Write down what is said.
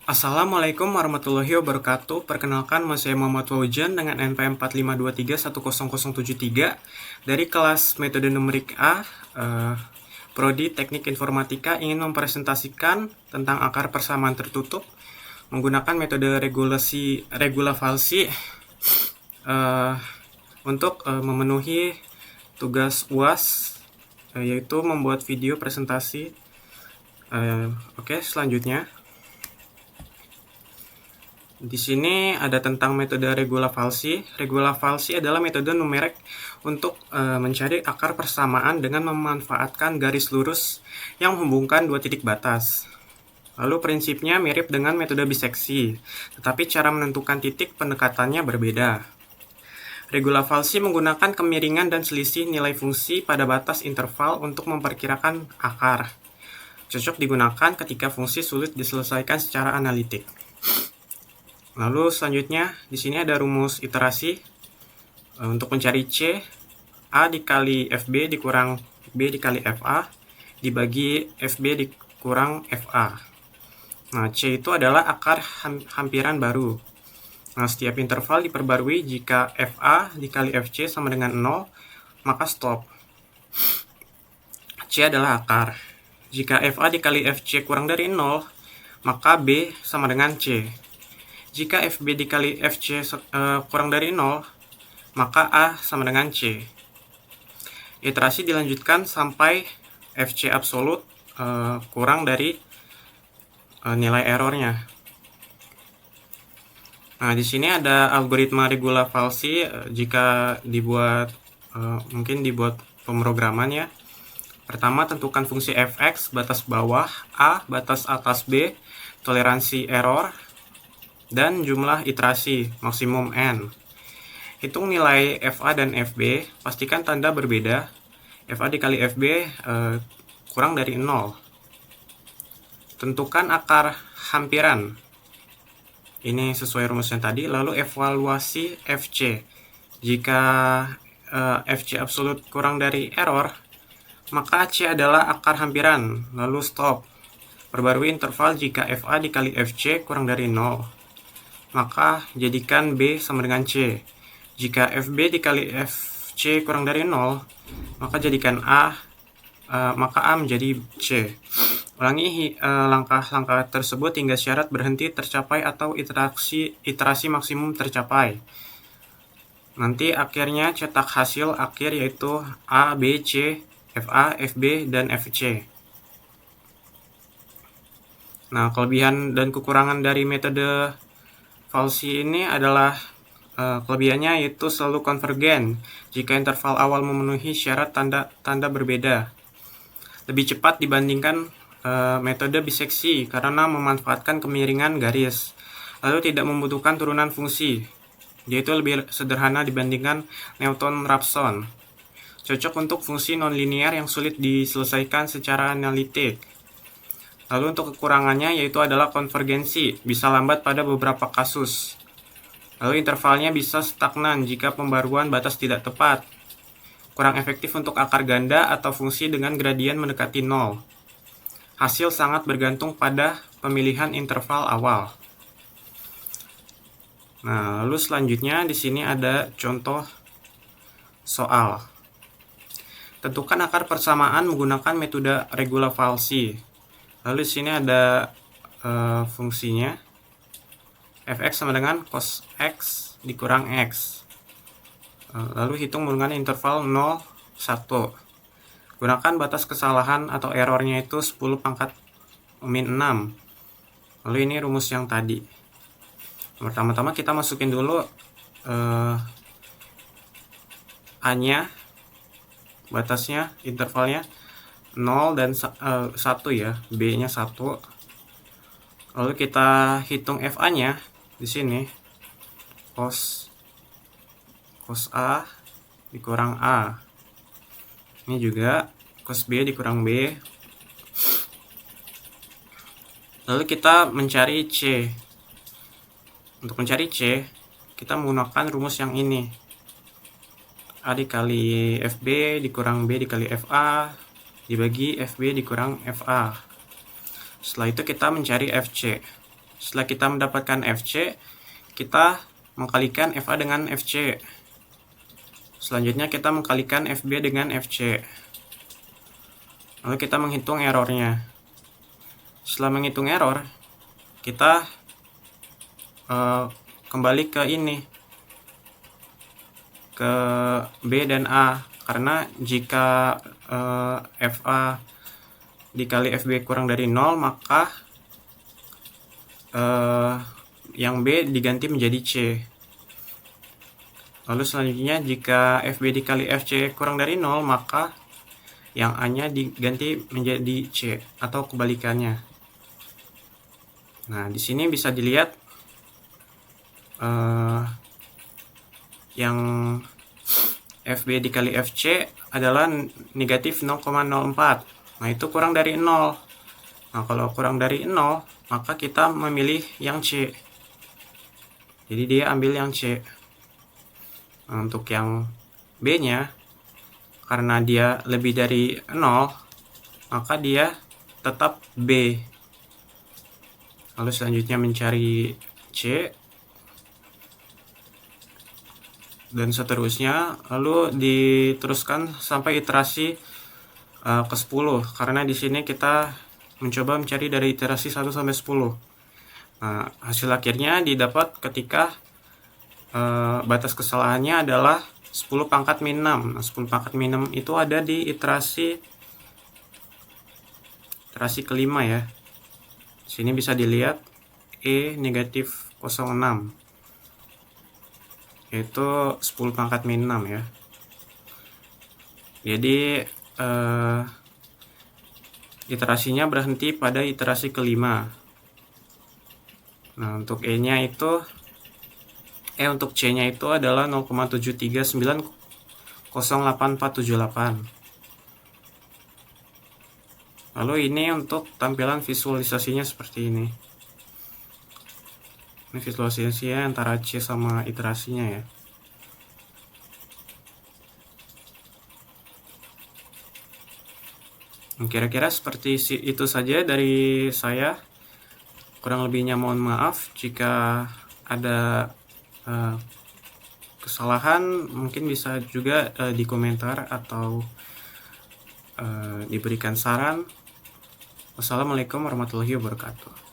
Assalamualaikum warahmatullahi wabarakatuh. Perkenalkan, saya Muhammad Faujan dengan NPM 452310073 dari kelas metode numerik A, Prodi Teknik Informatika, ingin mempresentasikan tentang akar persamaan tertutup menggunakan metode regulasi untuk memenuhi tugas UAS, yaitu membuat video presentasi. Oke, selanjutnya. Di sini ada tentang metode regula falsi. Regula falsi adalah metode numerik untuk mencari akar persamaan dengan memanfaatkan garis lurus yang menghubungkan dua titik batas. Lalu prinsipnya mirip dengan metode biseksi, tetapi cara menentukan titik pendekatannya berbeda. Regula falsi menggunakan kemiringan dan selisih nilai fungsi pada batas interval untuk memperkirakan akar. Cocok digunakan ketika fungsi sulit diselesaikan secara analitik. Lalu selanjutnya di sini ada rumus iterasi untuk mencari C, A dikali FB dikurang B dikali FA dibagi FB dikurang FA. Nah, C itu adalah akar hampiran baru. Nah, setiap interval diperbarui jika FA dikali FC sama dengan 0, maka stop. C adalah akar. Jika FA dikali FC kurang dari 0, maka B sama dengan C. Jika FB dikali FC kurang dari 0, maka A sama dengan C. Iterasi dilanjutkan sampai FC absolut kurang dari nilai errornya. Nah, di sini ada algoritma regula falsi jika dibuat mungkin dibuat pemrograman ya. Pertama, tentukan fungsi fx, batas bawah, A, batas atas B, toleransi error, dan jumlah iterasi maksimum n. Hitung nilai FA dan FB, pastikan tanda berbeda. FA dikali FB kurang dari 0. Tentukan akar hampiran. Ini sesuai rumusnya tadi. Lalu evaluasi FC. Jika FC absolut kurang dari error, maka C adalah akar hampiran. Lalu stop. Perbarui interval jika FA dikali FC kurang dari 0. Maka jadikan B sama dengan C. Jika FB dikali FC kurang dari 0, maka jadikan maka A menjadi C. Ulangi langkah-langkah tersebut hingga syarat berhenti tercapai atau iterasi maksimum tercapai. Nanti akhirnya cetak hasil akhir yaitu A, B, C, FA, FB, dan FC. Nah, kelebihan dan kekurangan dari metode falsi ini adalah kelebihannya yaitu selalu konvergen jika interval awal memenuhi syarat tanda berbeda. Lebih cepat dibandingkan metode biseksi karena memanfaatkan kemiringan garis. Lalu tidak membutuhkan turunan fungsi, yaitu lebih sederhana dibandingkan Newton-Raphson. Cocok untuk fungsi nonlinear yang sulit diselesaikan secara analitik. Lalu untuk kekurangannya yaitu adalah konvergensi, bisa lambat pada beberapa kasus. Lalu intervalnya bisa stagnan jika pembaruan batas tidak tepat. Kurang efektif untuk akar ganda atau fungsi dengan gradien mendekati 0. Hasil sangat bergantung pada pemilihan interval awal. Nah, lalu selanjutnya di sini ada contoh soal. Tentukan akar persamaan menggunakan metode regula falsi. Lalu di sini ada fungsinya fx sama dengan cos x dikurang x. Lalu hitung menggunakan interval 0, 1. Gunakan batas kesalahan atau errornya itu 10 pangkat min 6. Lalu ini rumus yang tadi. Pertama-tama kita masukin dulu A-nya, batasnya, intervalnya 0 dan 1 ya, B-nya 1. Lalu kita hitung FA-nya di sini. Cos A dikurang A. Ini juga cos B dikurang B. Lalu kita mencari C. Untuk mencari C, kita menggunakan rumus yang ini. A dikali FB dikurang B dikali FA dibagi FB dikurang FA. Setelah itu kita mencari FC. Setelah kita mendapatkan FC, kita mengkalikan FA dengan FC. Selanjutnya kita mengkalikan FB dengan FC. Lalu kita menghitung errornya. Setelah menghitung error, kita kembali ke ini, ke B dan A, karena jika FA dikali FB kurang dari 0, maka yang B diganti menjadi C. Lalu selanjutnya jika FB dikali FC kurang dari 0, maka yang A-nya diganti menjadi C atau kebalikannya. Nah, di sini bisa dilihat yang FB dikali FC adalah negatif 0,04. Nah, itu kurang dari 0. Nah, kalau kurang dari 0, maka kita memilih yang C. Jadi dia ambil yang C. Nah, untuk yang B-nya, karena dia lebih dari 0, maka dia tetap B. Lalu selanjutnya mencari C, dan seterusnya. Lalu diteruskan sampai iterasi ke 10, karena di sini kita mencoba mencari dari iterasi 1 sampai 10. Nah, hasil akhirnya didapat ketika batas kesalahannya adalah 10 pangkat min 6. Nah, 10 pangkat min 6 itu ada di iterasi kelima ya. Sini bisa dilihat E negatif 06, yaitu 10 pangkat min 6 ya. Jadi iterasinya berhenti pada iterasi kelima. Nah, untuk E-nya itu untuk C-nya itu adalah 0,7390848. Lalu ini untuk tampilan visualisasinya seperti ini. Ini visualisasinya antara C sama iterasinya ya. Kira-kira seperti itu saja dari saya. Kurang lebihnya mohon maaf. Jika ada kesalahan, mungkin bisa juga di komentar atau diberikan saran. Wassalamualaikum warahmatullahi wabarakatuh.